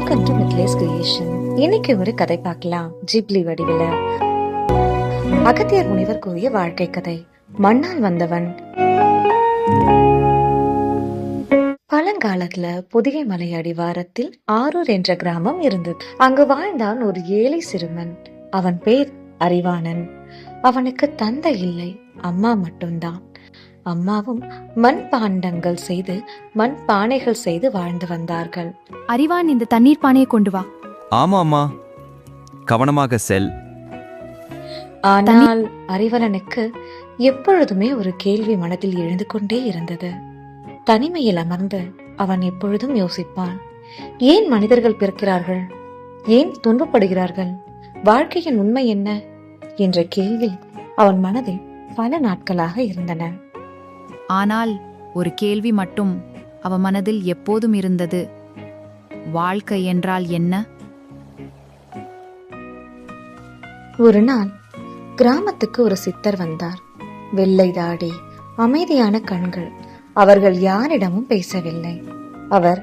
Welcome to மித்லேஸ் creation. இன்னைக்கு ஒரு கதை பார்க்கலாம். ஜிப்லி வடிவில அகத்தியர் முனிவர் கூறிய வாழ்க்கை கதை. மண்ணால் வந்தவன். பழங்காலத்துல பொதிகை மலை அடிவாரத்தில் ஆரூர் என்ற கிராமம் இருந்தது. அங்கு வாழ்ந்தான் ஒரு ஏழை சிறுவன். அவன் பேர் அறிவானன். அவனுக்கு தந்தை இல்லை, அம்மா மட்டும்தான். அம்மாவும் மண் பாண்டங்கள் செய்து மண் பானைகள் செய்து வாழ்ந்து வந்தார்கள். அறிவான், இந்த தண்ணீர் பானையை கொண்டு வா. ஆமா அம்மா, கவனமாக செல். ஆனால் அறிவலனுக்கு எப்பொழுதுமே ஒரு கேள்வி மனதில் எழுந்து கொண்டே இருந்தது. தனிமையில் அமர்ந்து அவன் எப்பொழுதும் யோசிப்பான். ஏன் மனிதர்கள் பிறக்கிறார்கள்? ஏன் துன்பப்படுகிறார்கள்? வாழ்க்கையின் உண்மை என்ன என்ற கேள்வி அவன் மனதில் பல நாட்களாக இருந்தன. ஆனால் ஒரு கேள்வி மட்டும் அவன் மனதில் எப்போதும் இருந்தது. வாழ்க்கை என்றால் என்ன? ஒரு நாள் கிராமத்துக்கு ஒரு சித்தர் வந்தார். வெள்ளை தாடி, அமைதியான கண்கள். அவர்கள் யாரிடமும் பேசவில்லை. அவர்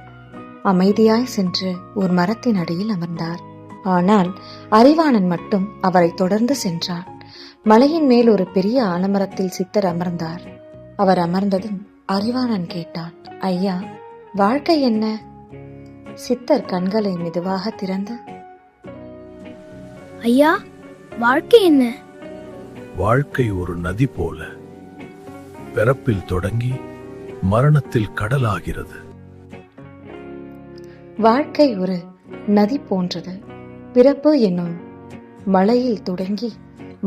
அமைதியாய் சென்று ஒரு மரத்தின் அடியில் அமர்ந்தார். ஆனால் அறிவானன் மட்டும் அவரை தொடர்ந்து சென்றார். மலையின் மேல் ஒரு பெரிய ஆலமரத்தில் சித்தர் அமர்ந்தார். அவர் அமர்ந்ததும் அறிவானன் கேட்டான், ஐயா, வாழ்க்கை என்ன? சித்தர் கண்களை மெதுவாக திறந்து, ஐயா, வாழ்க்கை என்ன? வாழ்க்கை ஒரு நதி போல பிறப்பில் தொடங்கி மரணத்தில் கடலாகிறது. வாழ்க்கை ஒரு நதி போன்றது. பிறப்பு என்னும் மலையில் தொடங்கி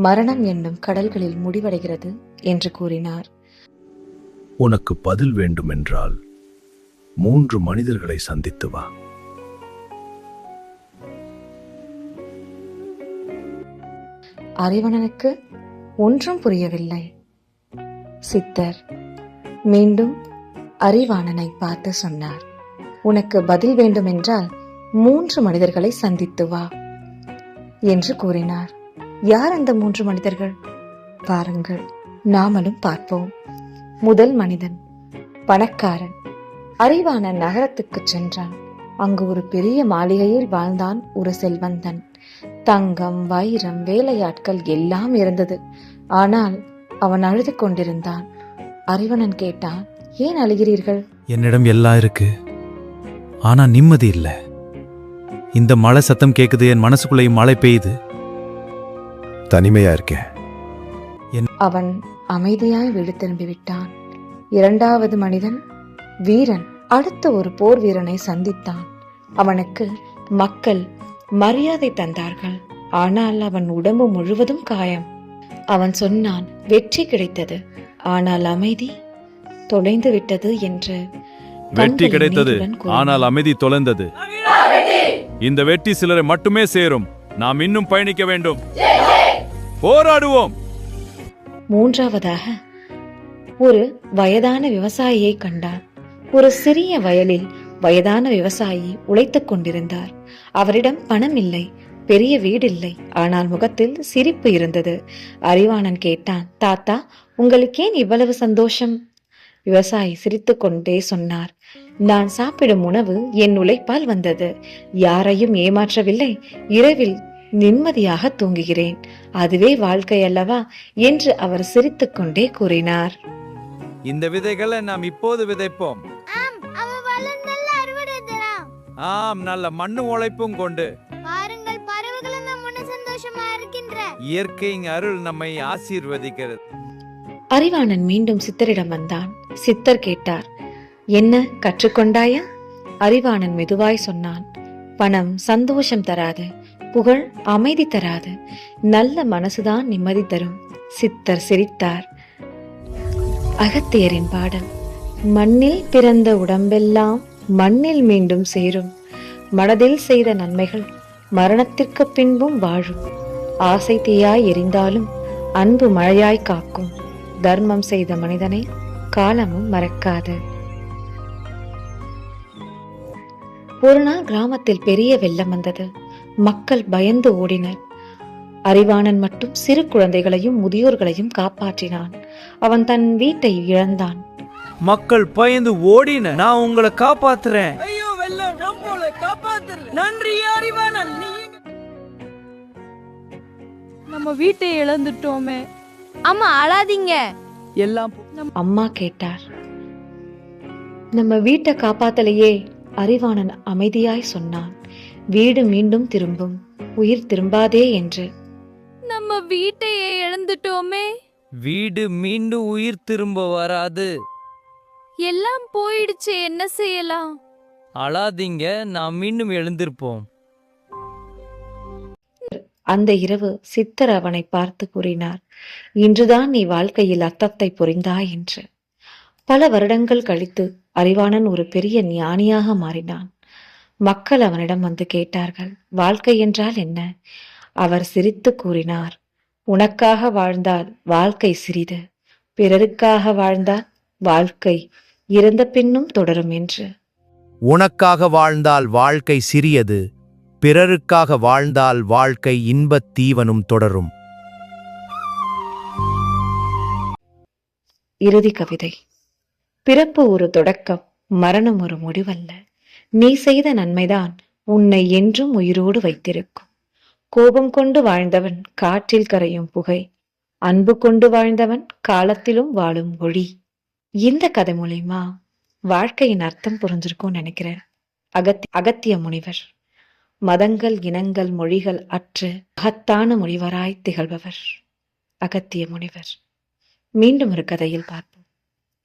மரணம் என்னும் கடல்களில் முடிவடைகிறது என்று கூறினார். உனக்கு பதில் வேண்டுமென்றால் 3 மனிதர்களை சந்தித்து வா. அறிவணனுக்கு ஒன்றும் புரியவில்லை. சித்தர் மீண்டும் அறிவாணனை பார்த்து சொன்னார், உனக்கு பதில் வேண்டுமென்றால் 3 மனிதர்களை சந்தித்து வா என்று கூறினார். யார் அந்த 3 மனிதர்கள்? பாருங்கள், நாமளும் பார்ப்போம். முதல் மனிதன் பணக்காரன். அறிவானன் நகரத்துக்கு சென்றான். அங்கு ஒரு பெரிய மாளிகையில் வாழ்ந்தான் ஒரு செல்வந்தன். தங்கம், வைரம், வேலையாட்கள் எல்லாம் இருந்தது. ஆனால் அவன் அழுது கொண்டிருந்தான். அறிவனன் கேட்டான், ஏன் அழுகிறீர்கள்? என்னிடம் எல்லாம் இருக்கு, ஆனா நிம்மதி இல்ல. இந்த மழை சத்தம் கேக்குது, என் மனசுக்குள்ளேயும் மழை பெய்யுது. தனிமையா இருக்கேன். அவன் அமைதியாய் வீடு திரும்பிவிட்டான். இரண்டாவது மனிதன் வீரன். அடுத்த ஒரு போர் வீரனை சந்தித்தான். அவனுக்கு மக்கள் மரியாதை தந்தார்கள். ஆனால் அவன் உடம்பு முழுவதும் காயம். அவன் சொன்னான், வெற்றி கிடைத்தது, ஆனால் அமைதி தொலைந்து விட்டது என்று. வெற்றி கிடைத்தது, ஆனால் அமைதி தொலைந்தது. இந்த வெற்றி சிலரை மட்டுமே சேரும். நாம் இன்னும் பயணிக்க வேண்டும், போராடுவோம். மூன்றாவதாக ஒரு வயதான விவசாயியை கண்டான். ஒரு சிறிய வயலில் வயதான விவசாயி உழைத்துக் கொண்டிருந்தார். அவரிடம் பணம் இல்லை, பெரிய வீடில்லை, ஆனால் முகத்தில் சிரிப்பு இருந்தது. அறிவானன் கேட்டான், தாத்தா, உங்களுக்கேன் இவ்வளவு சந்தோஷம்? விவசாயி சிரித்துக் கொண்டே சொன்னார், நான் சாப்பிடும் உணவு என் உழைப்பால் வந்தது. யாரையும் ஏமாற்றவில்லை. இரவில் நிம்மதியாக தூங்குகிறேன். அதுவே வாழ்க்கை அல்லவா என்று அவர் சிரித்துக் கொண்டே கூறினார். இந்த விதைகளை நாம் இப்போது விதைப்போம். ஆம், நல்ல மண்ணு உழைப்பும் கொண்டு பாருங்கள், பறவைகளும் நம்முடைய சந்தோஷமா இருக்கின்ற. இயற்கையின் அருள் நம்மை ஆசீர்வதிக்கிறது. அறிவானன் மீண்டும் சித்தரிடம் வந்தான். சித்தர் கேட்டார், என்ன கற்றுக்கொண்டாயா? அறிவானன் மெதுவாய் சொன்னான், பணம் சந்தோஷம் தராது, புகழ் அமைதி தராது, நல்ல மனசுதான் நிம்மதி தரும். சித்தர் சிரித்தார். அகத்தியரின் பாடல். மண்ணில் பிறந்த உடம்பெல்லாம் மண்ணில் மீண்டும் சேரும். மனதில் செய்த நன்மைகள் மரணத்திற்கு பின்பும் வாழும். ஆசை தீயாய் எரிந்தாலும் அன்பு மழையாய் காக்கும். தர்மம் செய்த மனிதனை காலமும் மறக்காது. ஒரு நாள் கிராமத்தில் பெரிய வெள்ளம் வந்தது. மக்கள் பயந்து ஓடினர். அறிவானன் மட்டும் சிறு குழந்தைகளையும் முதியோர்களையும் காப்பாற்றினான். அவன் தன் வீட்டை இழந்தான். மக்கள் பயந்து ஓடின, நான் உங்களை காப்பாத்துறேன். ஐயோ வெள்ளம், நம்மளை காப்பாத்துற. நான் நம்ம வீட்டை இழந்துட்டோமே. அம்மா அழாதீங்க. எல்லாம் அம்மா கேட்டார். நம்ம வீட்டை காப்பாத்தலையே. அறிவானன் அமைதியாய் சொன்னான். வீடு மீண்டும் திரும்பும், உயிர் திரும்பாதே என்று. நம்ம வீட்டையே இழந்துட்டோமே. வீடு மீண்டும் உயிர் திரும்ப வராது. எல்லாம் போயிடுச்சு, என்ன செய்யலாம்? அழாதீங்க, நாம் மீண்டும் எழுந்திருப்போம். அந்த இரவு சித்தர் அவனை பார்த்து கூறினார், இன்றுதான் நீ வாழ்க்கையில் அர்த்தத்தை புரிந்தாய் என்று. பல வருடங்கள் கழித்து அறிவானன் ஒரு பெரிய ஞானியாக மாறினான். மக்கள் அவனிடம் வந்து கேட்டார்கள், வாழ்க்கை என்றால் என்ன? அவர் சிரித்து கூறினார், உனக்காக வாழ்ந்தால் வாழ்க்கை சிறிது, பிறருக்காக வாழ்ந்தால் வாழ்க்கை இறந்த பின்னும் தொடரும் என்று. உனக்காக வாழ்ந்தால் வாழ்க்கை சிறியது, பிறருக்காக வாழ்ந்தால் வாழ்க்கை இன்பத் தீவனும் தொடரும். இறுதி கவிதை. பிறப்பு ஒரு தொடக்கம், மரணம் ஒரு முடிவல்ல. நீ செய்த நன்மைதான் உன்னை என்றும் உயிரோடு வைத்திருக்கும். கோபம் கொண்டு வாழ்ந்தவன் காற்றில் கரையும் புகை, அன்பு கொண்டு வாழ்ந்தவன் காலத்திலும் வாழும் ஒளி. இந்த கதை மூலியமா வாழ்க்கையின் அர்த்தம் புரிஞ்சிருக்கும்னு நினைக்கிறேன். அகத்திய முனிவர் மதங்கள், இனங்கள், மொழிகள் அற்று மகத்தான முனிவராய் திகழ்பவர் அகத்திய முனிவர். மீண்டும் ஒரு கதையில் பார்ப்போம்.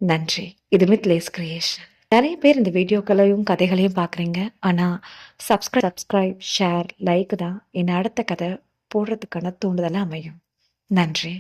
நன்றி. இது மித்லேஸ் கிரியேஷன். நிறைய பேர் இந்த வீடியோக்களையும் கதைகளையும் பார்க்குறீங்க. ஆனால் சப்ஸ்கிரைப், ஷேர், லைக் தான் என்னை அடுத்த கதை போடுறதுக்கான தூண்டுதலாக அமையும். நன்றி.